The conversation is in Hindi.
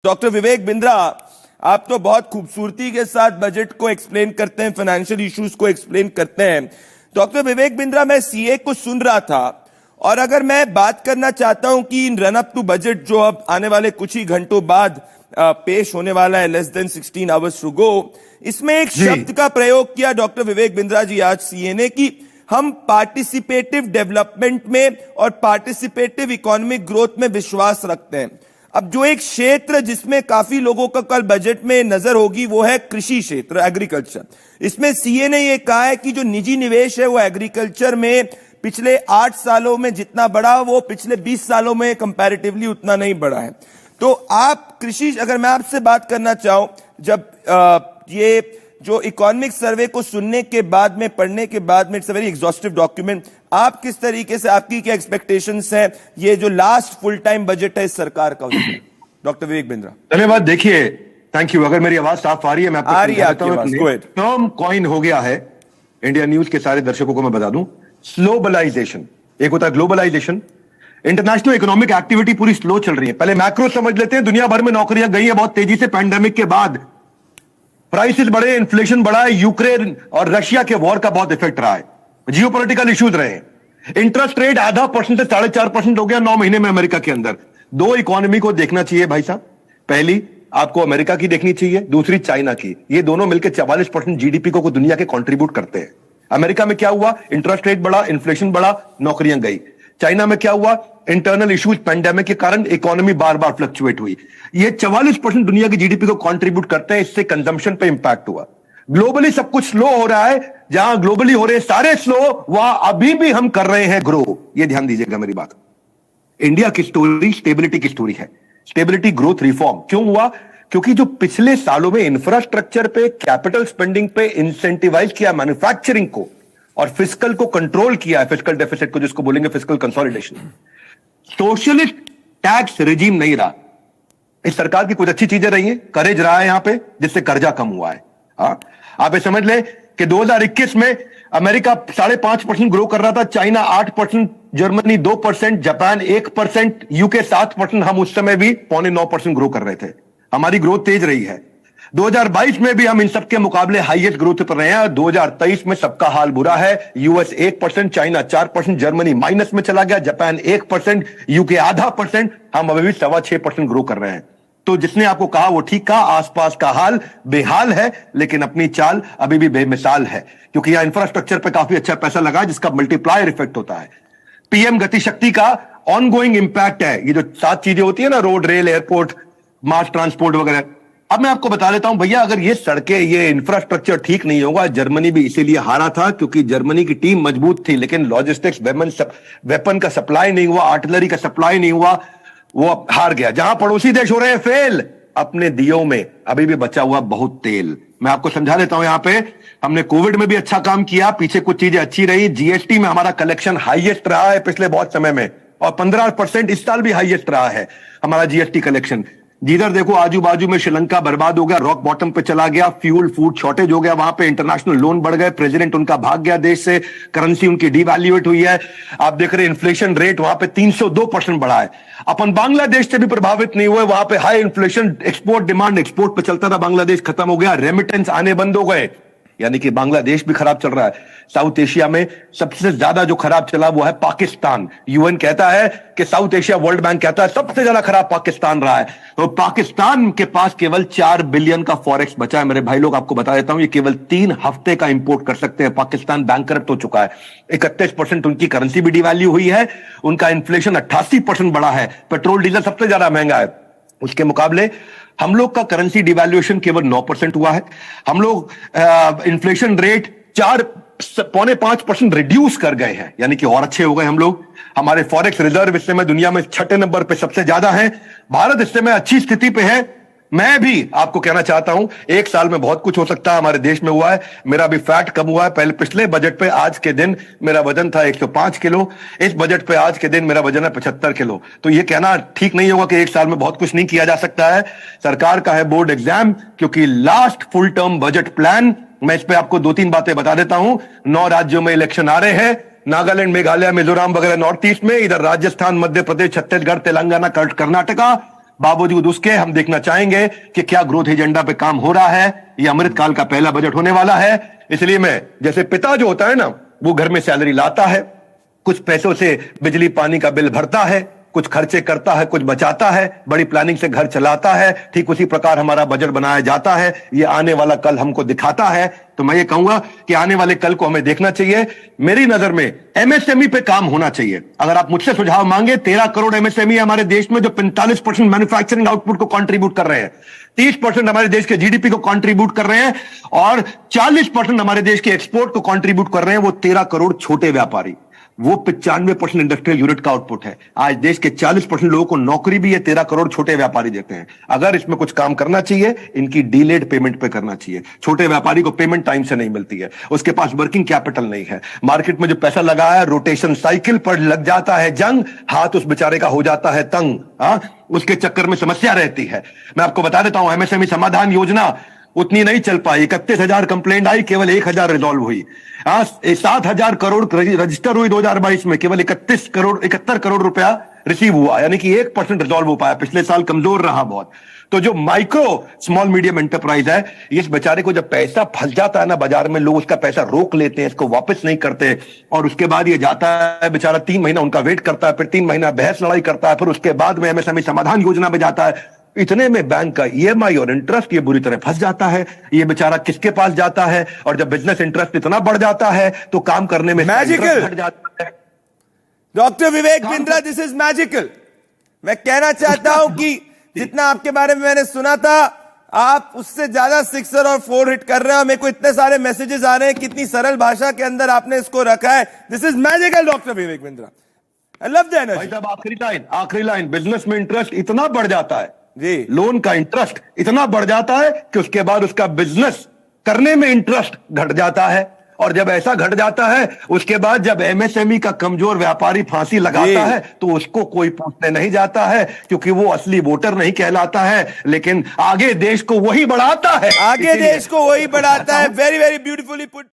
डॉक्टर विवेक बिंद्रा, आप तो बहुत खूबसूरती के साथ बजट को एक्सप्लेन करते हैं, फाइनेंशियल इश्यूज को एक्सप्लेन करते हैं। डॉक्टर विवेक बिंद्रा, मैं सीए को सुन रहा था और अगर मैं बात करना चाहता हूं कि इन रन अप टू बजट जो अब आने वाले कुछ ही घंटों बाद पेश होने वाला है, less than 16 hours to go, इसमें एक शब्द का प्रयोग किया डॉक्टर विवेक बिंद्रा जी आज सीए ने कि हम पार्टिसिपेटिव डेवलपमेंट में और पार्टिसिपेटिव इकोनॉमिक ग्रोथ में विश्वास रखते हैं। अब जो एक क्षेत्र जिसमें काफी लोगों का कल बजट में नजर होगी वो है कृषि क्षेत्र, एग्रीकल्चर। इसमें सीए ने यह कहा है कि जो निजी निवेश है वो एग्रीकल्चर में पिछले 8 सालों में जितना बढ़ा वो पिछले 20 सालों में कंपैरेटिवली उतना नहीं बढ़ा है। तो आप कृषि, अगर मैं आपसे बात करना चाहूं, जब ये जो इकोनॉमिक सर्वे को सुनने के बाद में, पढ़ने के बाद में, it's a very exhaustive document, आप किस तरीके से, आपकी क्या एक्सपेक्टेशंस हैं ये जो लास्ट फुल टाइम बजट है इस सरकार का, डॉक्टर विवेक बिंद्रा? धन्यवाद। देखिए, थैंक यू। अगर मेरी आवाज साफ आ रही है, मैं आपको आ रही है आपकी आवाज। टर्म कॉइन हो गया है, इंडिया न्यूज के सारे दर्शकों को मैं बता दूं, स्लोबलाइजेशन। एक होता है ग्लोबलाइजेशन, इंटरनेशनल इकोनॉमिक एक्टिविटी पूरी स्लो चल रही है। पहले मैक्रो समझ लेते हैं, दुनिया भर में नौकरियां गई है बहुत तेजी से पैंडेमिक के बाद, प्राइसेस बढ़े, इन्फ्लेशन बढ़ा है, यूक्रेन और रशिया के वॉर का बहुत इफेक्ट रहा है, जियोपॉलिटिकल इश्यूज रहे, इंटरेस्ट रेट 0.5% से 4.5% हो गया 9 महीने में अमेरिका के अंदर। दो इकोनॉमी को देखना चाहिए भाई साहब, पहली आपको अमेरिका की देखनी चाहिए, दूसरी चाइना की। ये दोनों मिलकर 44% जीडीपी को दुनिया के कंट्रीब्यूट करते हैं। अमेरिका में क्या हुआ? इंटरेस्ट रेट बढ़ा, इन्फ्लेशन बढ़ा, नौकरियां गई। चाइना में क्या हुआ? इंटरनल इश्यूज, पैंडेमिक के कारण इकोनॉमी बार बार फ्लक्चुएट हुई। ये 44% दुनिया की जीडीपी को कंट्रीब्यूट करते हैं, इससे कंजम्पशन पे इंपैक्ट हुआ। ग्लोबली सब कुछ स्लो हो रहा है, जहां ग्लोबली हो रहे हैं सारे स्लो, वहां अभी भी हम कर रहे हैं ग्रो। ये ध्यान दीजिएगा मेरी बात। इंडिया की स्टोरी स्टेबिलिटी की स्टोरी है, स्टेबिलिटी, ग्रोथ, रिफॉर्म। क्यों हुआ? क्योंकि जो पिछले सालों में इंफ्रास्ट्रक्चर पे, कैपिटल स्पेंडिंग पे इंसेंटिवाइज किया मैन्युफैक्चरिंग को और फिस्कल को कंट्रोल किया है, फिस्कल डेफिसिट को जिसको बोलेंगे fiscal consolidation. Socialist tax regime नहीं रहा। इस सरकार की कुछ अच्छी चीजें रही हैं, करेज रहा है यहां पे, जिससे कर्जा कम हुआ है। हाँ, आप ये समझ लें कि 2021 में अमेरिका 5.5% ग्रो कर रहा था, चाइना 8%, जर्मनी 2%, जापान 1%, यूके 7%। हम उस समय भी 8.9% ग्रो कर रहे थे। हमारी ग्रोथ तेज रही है। 2022 में भी हम इन सबके मुकाबले हाईएस्ट ग्रोथ पर रहे हैं। 2023 में सबका हाल बुरा है। यूएस 1%, चाइना 4%, जर्मनी माइनस में चला गया, जापान 1%, यूके 0.5%। हम अभी भी 6.25% ग्रो कर रहे हैं। तो जिसने आपको कहा वो ठीक कहा, आसपास का हाल बेहाल है, लेकिन अपनी चाल अभी भी बेमिसाल है, क्योंकि यहां इंफ्रास्ट्रक्चर पर काफी अच्छा पैसा लगा है, जिसका मल्टीप्लायर इफेक्ट होता है। पीएम गति शक्ति का ऑनगोइंग इंपैक्ट है। ये जो 7 चीजें होती है ना, road, rail, airport, mass transport वगैरह। अब मैं आपको बता देता हूं भैया, अगर ये सड़कें, ये इंफ्रास्ट्रक्चर ठीक नहीं होगा, जर्मनी भी इसीलिए हारा था क्योंकि जर्मनी की टीम मजबूत थी, लेकिन लॉजिस्टिक्स, वेपन का सप्लाई नहीं हुआ, आर्टिलरी का सप्लाई नहीं हुआ, वो हार गया। जहां पड़ोसी देश हो रहे हैं फेल, अपने दियों में अभी भी बचा हुआ बहुत तेल। मैं आपको समझा देता हूं, यहां पे हमने कोविड में भी अच्छा काम किया, पीछे कुछ चीजें अच्छी रही। जीएसटी में हमारा कलेक्शन हाईएस्ट रहा है पिछले बहुत समय में, और 15% इस साल भी हाईएस्ट रहा है हमारा जीएसटी कलेक्शन। जिधर देखो आजू बाजू में श्रीलंका बर्बाद हो गया, रॉक बॉटम पे चला गया, फ्यूल फूड शॉर्टेज हो गया, वहां पे इंटरनेशनल लोन बढ़ गए, प्रेसिडेंट उनका भाग गया देश से, करेंसी उनकी डिवैल्यूएट हुई है। आप देख रहे इन्फ्लेशन रेट वहां पे 302% बढ़ा है। अपन बांग्लादेश से भी प्रभावित नहीं हुए, वहां पे high inflation, export demand export पे चलता था, बांग्लादेश खत्म हो गया, रेमिटेंस आने बंद हो गए, यानी कि बांग्लादेश भी खराब चल रहा है। साउथ एशिया में सबसे ज्यादा जो खराब चला वो है पाकिस्तान। यूएन कहता है कि साउथ एशिया, वर्ल्ड बैंक कहता है सबसे ज्यादा खराब पाकिस्तान रहा है। तो पाकिस्तान के पास केवल 4 बिलियन का फॉरेक्स बचा है। मेरे भाई लोग, आपको बता देता हूं, ये केवल 3 हफ्ते का इंपोर्ट कर सकते हैं। पाकिस्तान बैंकरप्ट हो चुका है। 31% उनकी करेंसी भी डिवैल्यू हुई है। उनका इन्फ्लेशन 88% बढ़ा है। पेट्रोल डीजल सबसे ज्यादा महंगा है। उसके मुकाबले हम लोग का करेंसी डिवैल्यूएशन केवल 9% हुआ है। हम लोग इन्फ्लेशन रेट 4.5% रिड्यूस कर गए हैं, यानी कि और अच्छे हो गए हम लोग। हमारे फॉरेक्स रिजर्व इस समय दुनिया में 6ठे नंबर पे सबसे ज्यादा है। भारत इस समय अच्छी स्थिति पे है। मैं भी आपको कहना चाहता हूं, 1 साल में बहुत कुछ हो सकता है, हमारे देश में हुआ है। मेरा भी फैट कम हुआ है। पहले पिछले बजट पे आज के दिन मेरा वजन था 105 किलो, इस बजट पे आज के दिन मेरा वजन है 75 किलो। तो ये कहना ठीक नहीं होगा कि 1 साल में बहुत कुछ नहीं किया जा सकता है। सरकार का है बोर्ड एग्जाम, क्योंकि last full term budget plan, मैं इस पे आपको 2-3 बातें बता देता हूं। 9 राज्यों में इलेक्शन आ रहे हैं, नागालैंड, मेघालय, मिजोरम वगैरह नॉर्थ ईस्ट में, इधर राजस्थान, मध्य प्रदेश, छत्तीसगढ़, तेलंगाना, कर्नाटका। बावजूद उसके हम देखना चाहेंगे कि क्या ग्रोथ एजेंडा पे काम हो रहा है। ये अमृतकाल का पहला बजट होने वाला है, इसलिए मैं, जैसे पिता जो होता है ना, वो घर में सैलरी लाता है, कुछ पैसों से बिजली पानी का बिल भरता है, कुछ खर्चे करता है, कुछ बचाता है, बड़ी प्लानिंग से घर चलाता है, ठीक उसी प्रकार हमारा बजट बनाया जाता है। ये आने वाला कल हमको दिखाता है। तो मैं ये कहूंगा कि आने वाले कल को हमें देखना चाहिए। मेरी नजर में एमएसएमई पे काम होना चाहिए। अगर आप मुझसे सुझाव मांगे, 13 करोड़ एमएसएमई हमारे देश में जो 45% मैन्युफैक्चरिंग आउटपुट को कंट्रीब्यूट कर रहे हैं, 30% हमारे देश के जीडीपी को कंट्रीब्यूट कर रहे हैं और 40% हमारे देश के एक्सपोर्ट को कंट्रीब्यूट कर रहे हैं वो 13 करोड़ छोटे व्यापारी। वो 95% इंडस्ट्रियल यूनिट का आउटपुट है। आज देश के 40% लोगों को नौकरी भी ये 13 करोड़ छोटे व्यापारी देते हैं। अगर इसमें कुछ काम करना चाहिए, इनकी डिलेड पेमेंट पे करना चाहिए। छोटे व्यापारी को पेमेंट टाइम से नहीं मिलती है, उसके पास वर्किंग कैपिटल नहीं है, मार्केट में जो पैसा लगा है रोटेशन साइकिल पर लग जाता है जंग, हाथ उस बेचारे का हो जाता है तंग। उसके चक्कर में समस्या रहती है। मैं आपको बता देता हूं, एमएसएमई समाधान योजना उतनी नहीं चल पाई। 31,000 कंप्लेंट आई, केवल 1,000 रिजॉल्व हुई। 7,000 करोड़ रजिस्टर हुई 2022 में, केवल 71 करोड़ रुपया रिसीव हुआ, यानी कि 1% रिजॉल्व हो पाया। पिछले साल कमजोर रहा बहुत। तो जो माइक्रो स्मॉल मीडियम एंटरप्राइज है, इस बेचारे को जब पैसा फंस जाता है ना बाजार में, लोग उसका पैसा रोक लेते हैं, इसको वापस नहीं करते, और उसके बाद ये जाता है बेचारा 3 महीना उनका वेट करता है, फिर 3 महीना बहस लड़ाई करता है, फिर उसके बाद में एमएसएमई समाधान योजना में जाता है। इतने में बैंक का ईएमआई और इंटरेस्ट ये बुरी तरह फंस जाता है। ये बेचारा किसके पास जाता है? और जब बिजनेस इंटरेस्ट इतना बढ़ जाता है तो काम करने में मैजिकल घट जाता है। Doctor Vivek Bindra, this is magical. मैं कहना चाहता हूं कि जितना आपके बारे में मैंने सुना था, आप उससे ज्यादा सिक्सर और 4 हिट कर रहे हैं। मेरे को इतने सारे मैसेजेस आ रहे हैं, कितनी सरल भाषा के अंदर आपने इसको रखा है। This is magical doctor Vivek Bindra. I love the energy. भाई साहब, आखिरी लाइन, बिजनेस में इंटरेस्ट इतना बढ़ जाता है जी, लोन का इंटरेस्ट इतना बढ़ जाता है कि उसके बाद उसका बिजनेस करने में इंटरेस्ट घट जाता है। और जब ऐसा घट जाता है, उसके बाद जब एमएसएमई का कमजोर व्यापारी फांसी लगाता है तो उसको कोई पूछने नहीं जाता है, क्योंकि वो असली वोटर नहीं कहलाता है, लेकिन आगे देश को वही बढ़ाता है। आगे देश को वही बढ़ाता है। Very very beautifully put.